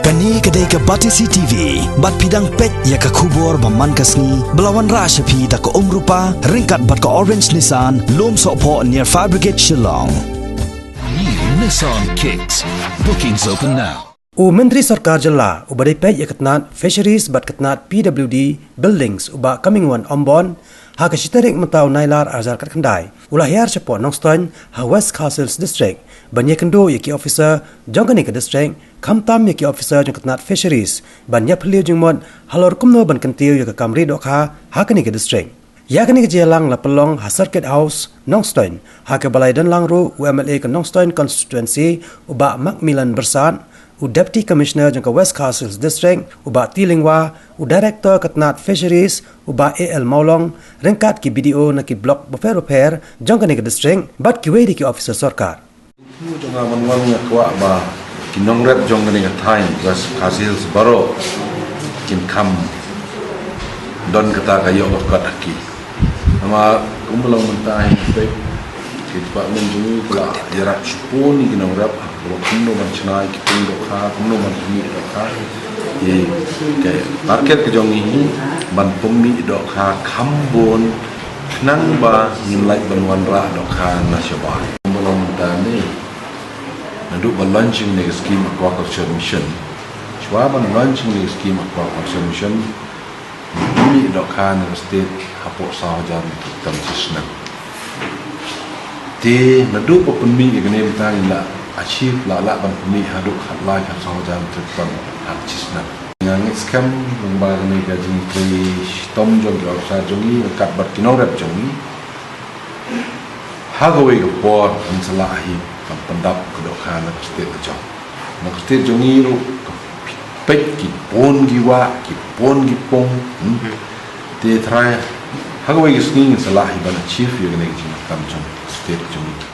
Kani kedai ke Batisi TV, bat pidang pet ya ke kubur baman kasni, belawan rasa pi tak ke rupa, ringkat bat ke Orange Nissan, lom sokpo near Fire Brigade Shillong. New Nissan Kicks. Bookings open now. Menteri Sarkar Jala ubadai pet ya ketnat Fisheries bat ketnat PWD Buildings uba coming one Ambon ha ke sitarik mentau nailar azar kat kendai ulah yar cepo Nongstoin ha West Castles District banya kendo ya ki officer jongkani ke district kamtam ya ki officer jong ketnat Fisheries banya peliu jeng mod halor kumno ban kentiu ya ke Kamri dokha ha kani ke district ya kani ke jelang la pelong ha Circuit House Nongstoin ha ke balai dan langru UMLA ke Nongstoin constituency uba Macmillan Bersat Deputy Commissioner jangka West Castles District uba Tilingwa Director Ketnat Fisheries uba AL Maulong rengkat ki BDO na ki blok Bofero jangka ni ke district bat ki wedi ki officer sarkar tu jangka manwang ya kwa ba kinong rep jangka ni time West Castles baro kin kam don kata kayo kat aki ama kumulong mentai pe kita menjui kala jarak 10 ni kinong rep kuno macam kita dokha kuno macam dokha ye ke market ke jong ini ban pumi dokha Kambon nang ba nilai banwan ra dokha nasional belum tani nadu ba launching ni scheme aquaculture mission chwa ban launching ni scheme aquaculture mission pumi dokha na state hapo sahaja tam sisna te nadu pa pumi ke ne ta ila achieve la ban pumi haduk hatlai ka sahaja terpan artisna yang scam bang ni ka jing pri tom jong ga sa jongi kat bat kinong rap jongi hagawai ga por an salahi kan pandap ko dokha na state jong na state jongi ru pek ki pon gi wa ki pon gi pong te try hagawai ga sning salahi ban achieve ye ga ne jing kam jong state jongi